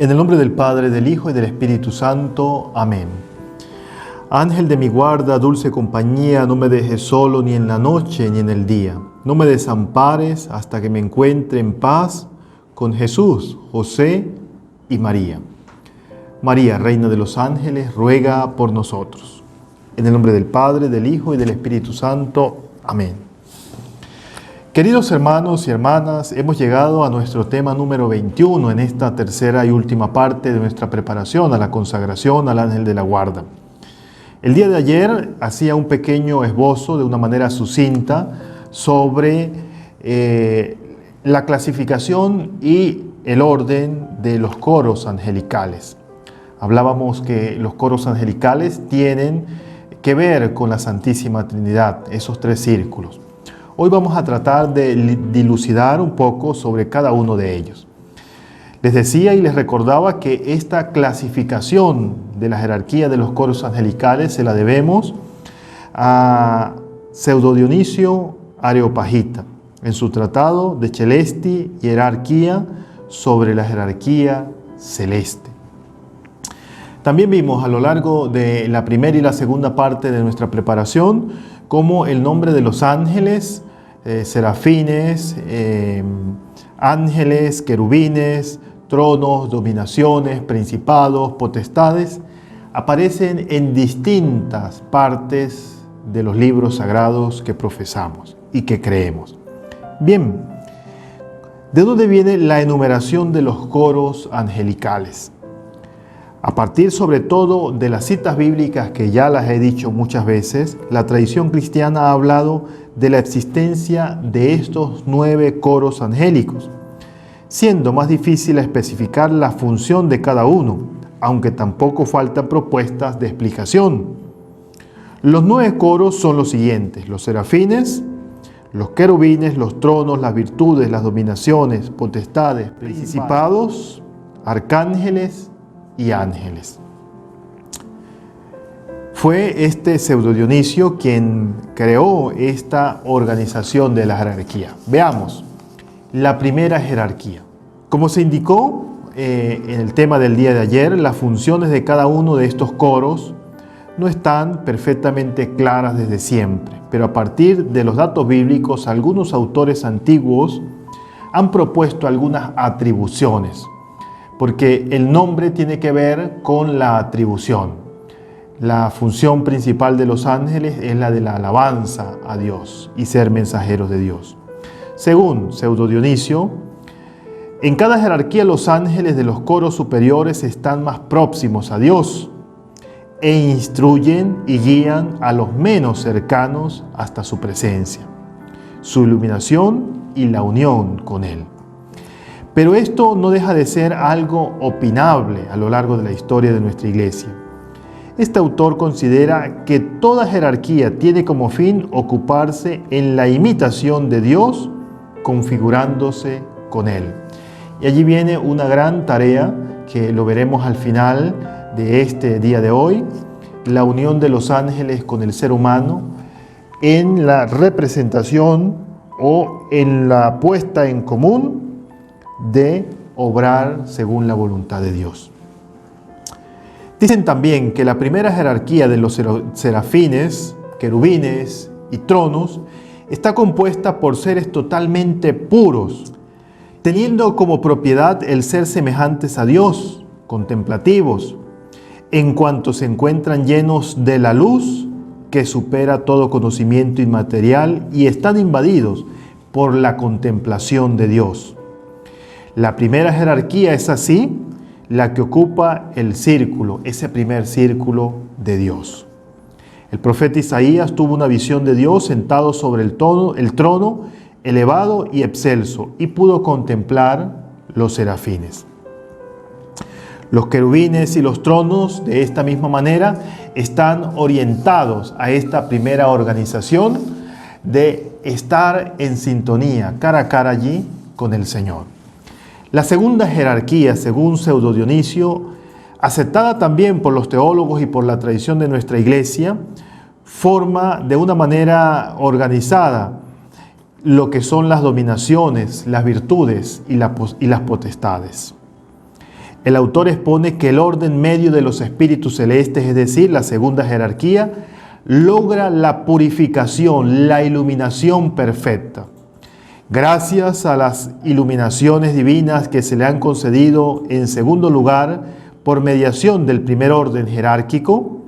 En el nombre del Padre, del Hijo y del Espíritu Santo. Amén. Ángel de mi guarda, dulce compañía, no me dejes solo ni en la noche ni en el día. No me desampares hasta que me encuentre en paz con Jesús, José y María. María, Reina de los Ángeles, ruega por nosotros. En el nombre del Padre, del Hijo y del Espíritu Santo. Amén. Queridos hermanos y hermanas, hemos llegado a nuestro tema número 21 en esta tercera y última parte de nuestra preparación a la consagración al Ángel de la Guarda. El día de ayer hacía un pequeño esbozo de una manera sucinta sobre la clasificación y el orden de los coros angelicales. Hablábamos que los coros angelicales tienen que ver con la Santísima Trinidad, esos tres círculos. Hoy vamos a tratar de dilucidar un poco sobre cada uno de ellos. Les decía y les recordaba que esta clasificación de la jerarquía de los coros angelicales se la debemos a Pseudo Dionisio Areopagita en su tratado de Celesti Hierarquía sobre la jerarquía celeste. También vimos a lo largo de la primera y la segunda parte de nuestra preparación cómo el nombre de los ángeles, serafines, ángeles, querubines, tronos, dominaciones, principados, potestades, aparecen en distintas partes de los libros sagrados que profesamos y que creemos. Bien, ¿de dónde viene la enumeración de los coros angelicales? A partir sobre todo de las citas bíblicas que ya las he dicho muchas veces, la tradición cristiana ha hablado de la existencia de estos 9 coros angélicos, siendo más difícil especificar la función de cada uno, aunque tampoco faltan propuestas de explicación. Los 9 coros son los siguientes: los serafines, los querubines, los tronos, las virtudes, las dominaciones, potestades, principados, arcángeles y ángeles. Fue este Pseudo Dionisio quien creó esta organización de la jerarquía. Veamos la primera jerarquía. Como se indicó en el tema del día de ayer, las funciones de cada uno de estos coros no están perfectamente claras desde siempre, pero a partir de los datos bíblicos, algunos autores antiguos han propuesto algunas atribuciones, porque el nombre tiene que ver con la atribución. La función principal de los ángeles es la de la alabanza a Dios y ser mensajeros de Dios. Según Pseudo Dionisio, en cada jerarquía los ángeles de los coros superiores están más próximos a Dios e instruyen y guían a los menos cercanos hasta su presencia, su iluminación y la unión con Él. Pero esto no deja de ser algo opinable a lo largo de la historia de nuestra Iglesia. Este autor considera que toda jerarquía tiene como fin ocuparse en la imitación de Dios, configurándose con Él. Y allí viene una gran tarea que lo veremos al final de este día de hoy: la unión de los ángeles con el ser humano en la representación o en la puesta en común de obrar según la voluntad de Dios. Dicen también que la primera jerarquía de los serafines, querubines y tronos está compuesta por seres totalmente puros, teniendo como propiedad el ser semejantes a Dios, contemplativos, en cuanto se encuentran llenos de la luz que supera todo conocimiento inmaterial y están invadidos por la contemplación de Dios. La primera jerarquía es así la que ocupa el círculo, ese primer círculo de Dios. El profeta Isaías tuvo una visión de Dios sentado sobre el trono elevado y excelso, y pudo contemplar los serafines. Los querubines y los tronos, de esta misma manera, están orientados a esta primera organización de estar en sintonía, cara a cara allí con el Señor. La segunda jerarquía, según Pseudo Dionisio, aceptada también por los teólogos y por la tradición de nuestra Iglesia, forma de una manera organizada lo que son las dominaciones, las virtudes y las potestades. El autor expone que el orden medio de los espíritus celestes, es decir, la segunda jerarquía, logra la purificación, la iluminación perfecta. Gracias a las iluminaciones divinas que se le han concedido en segundo lugar por mediación del primer orden jerárquico,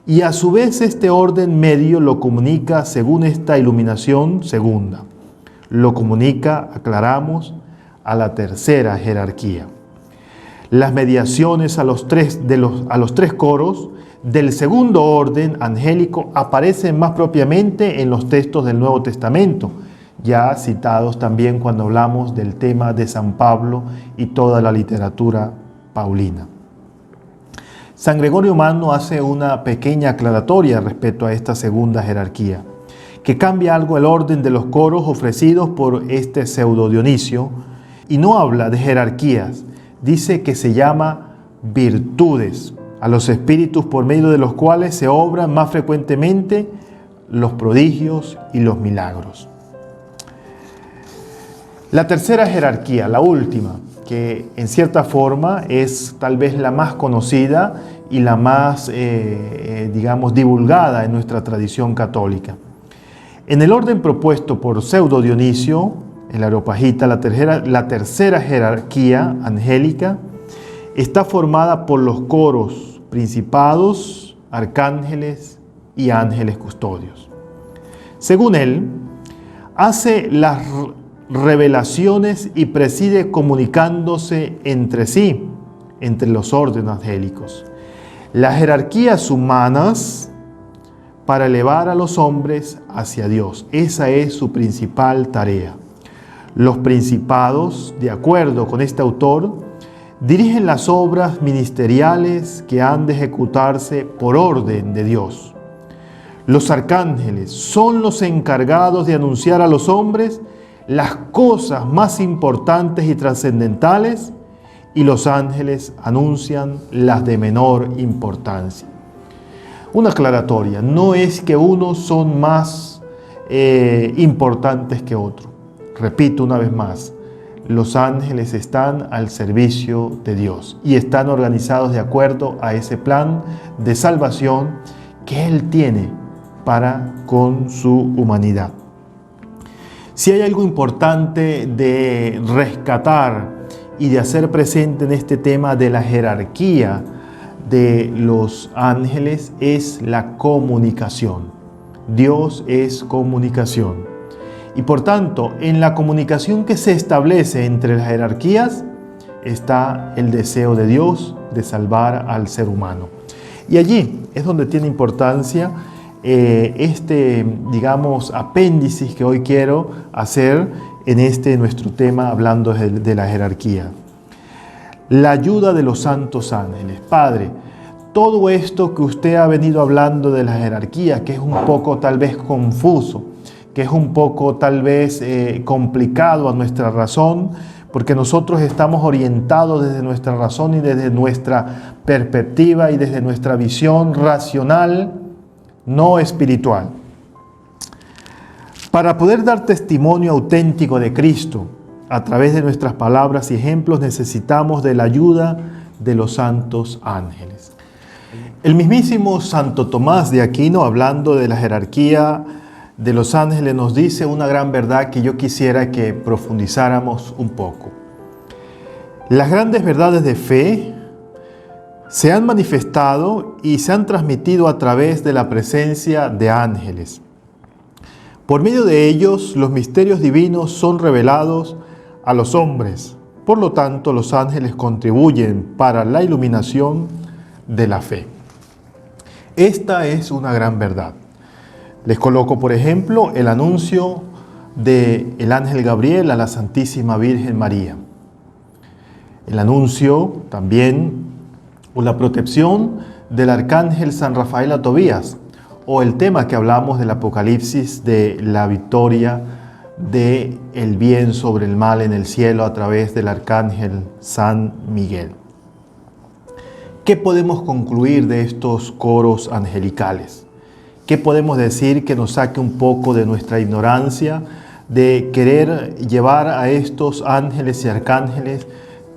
y a su vez este orden medio lo comunica según esta iluminación segunda. Lo comunica, aclaramos, a la tercera jerarquía. Las mediaciones a los tres coros del segundo orden angélico aparecen más propiamente en los textos del Nuevo Testamento, ya citados también cuando hablamos del tema de San Pablo y toda la literatura paulina. San Gregorio Magno hace una pequeña aclaratoria respecto a esta segunda jerarquía, que cambia algo el orden de los coros ofrecidos por este pseudo Dionisio, y no habla de jerarquías, dice que se llama virtudes, a los espíritus por medio de los cuales se obran más frecuentemente los prodigios y los milagros. La tercera jerarquía, la última, que en cierta forma es tal vez la más conocida y la más, divulgada en nuestra tradición católica. En el orden propuesto por pseudo Dionisio, el Areopagita, la tercera jerarquía angélica está formada por los coros principados, arcángeles y ángeles custodios. Según él, hace las revelaciones y preside comunicándose entre sí, entre los órdenes angélicos, las jerarquías humanas para elevar a los hombres hacia Dios. Esa es su principal tarea. Los principados, de acuerdo con este autor, dirigen las obras ministeriales que han de ejecutarse por orden de Dios. Los arcángeles son los encargados de anunciar a los hombres las cosas más importantes y trascendentales, y los ángeles anuncian las de menor importancia. Una aclaratoria, no es que unos son más importantes que otros. Repito una vez más, los ángeles están al servicio de Dios y están organizados de acuerdo a ese plan de salvación que Él tiene para con su humanidad. Si hay algo importante de rescatar y de hacer presente en este tema de la jerarquía de los ángeles, es la comunicación. Dios es comunicación. Y por tanto, en la comunicación que se establece entre las jerarquías está el deseo de Dios de salvar al ser humano. Y allí es donde tiene importancia apéndice que hoy quiero hacer en nuestro tema hablando de la jerarquía. La ayuda de los santos ángeles. Padre, todo esto que usted ha venido hablando de la jerarquía, que es un poco tal vez confuso, que es un poco tal vez complicado a nuestra razón, porque nosotros estamos orientados desde nuestra razón y desde nuestra perspectiva y desde nuestra visión racional, no espiritual. Para poder dar testimonio auténtico de Cristo a través de nuestras palabras y ejemplos, necesitamos de la ayuda de los santos ángeles. El mismísimo Santo Tomás de Aquino, hablando de la jerarquía de los ángeles, nos dice una gran verdad que yo quisiera que profundizáramos un poco. Las grandes verdades de fe se han manifestado y se han transmitido a través de la presencia de ángeles. Por medio de ellos, los misterios divinos son revelados a los hombres. Por lo tanto, los ángeles contribuyen para la iluminación de la fe. Esta es una gran verdad. Les coloco, por ejemplo, el anuncio del ángel Gabriel a la Santísima Virgen María. El anuncio también o la protección del arcángel San Rafael a Tobías, o el tema que hablamos del Apocalipsis de la victoria del bien sobre el mal en el cielo a través del arcángel San Miguel. ¿Qué podemos concluir de estos coros angelicales? ¿Qué podemos decir que nos saque un poco de nuestra ignorancia de querer llevar a estos ángeles y arcángeles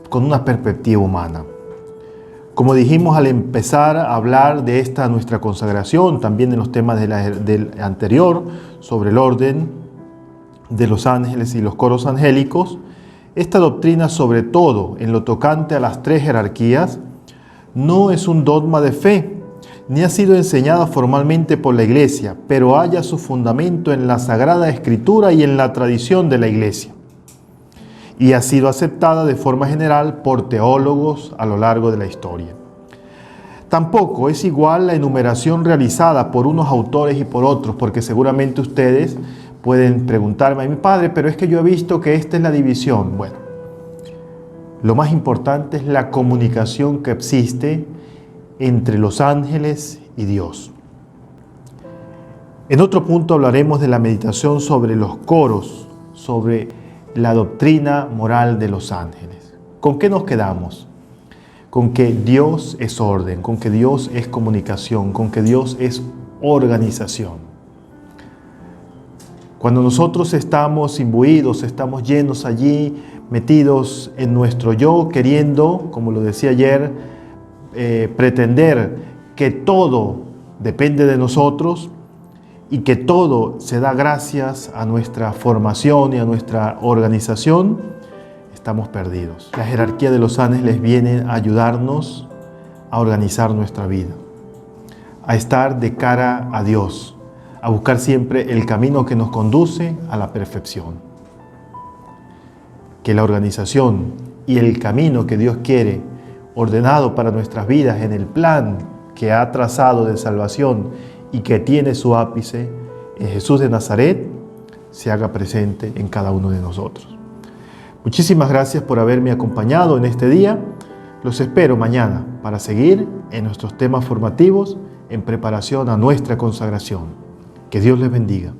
con una perspectiva humana? Como dijimos al empezar a hablar de esta nuestra consagración, también en los temas del anterior, sobre el orden de los ángeles y los coros angélicos, esta doctrina, sobre todo en lo tocante a las tres jerarquías, no es un dogma de fe, ni ha sido enseñada formalmente por la Iglesia, pero halla su fundamento en la Sagrada Escritura y en la tradición de la Iglesia, y ha sido aceptada de forma general por teólogos a lo largo de la historia. Tampoco es igual la enumeración realizada por unos autores y por otros, porque seguramente ustedes pueden preguntarme, mi padre, pero es que yo he visto que esta es la división. Bueno, lo más importante es la comunicación que existe entre los ángeles y Dios. En otro punto hablaremos de la meditación sobre los coros, sobre la doctrina moral de los ángeles. ¿Con qué nos quedamos? Con que Dios es orden, con que Dios es comunicación, con que Dios es organización. Cuando nosotros estamos imbuidos, estamos llenos allí, metidos en nuestro yo, queriendo, como lo decía ayer, pretender que todo depende de nosotros y que todo se da gracias a nuestra formación y a nuestra organización, estamos perdidos. La jerarquía de los ángeles viene a ayudarnos a organizar nuestra vida, a estar de cara a Dios, a buscar siempre el camino que nos conduce a la perfección. Que la organización y el camino que Dios quiere ordenado para nuestras vidas en el plan que ha trazado de salvación y que tiene su ápice en Jesús de Nazaret, se haga presente en cada uno de nosotros. Muchísimas gracias por haberme acompañado en este día. Los espero mañana para seguir en nuestros temas formativos en preparación a nuestra consagración. Que Dios les bendiga.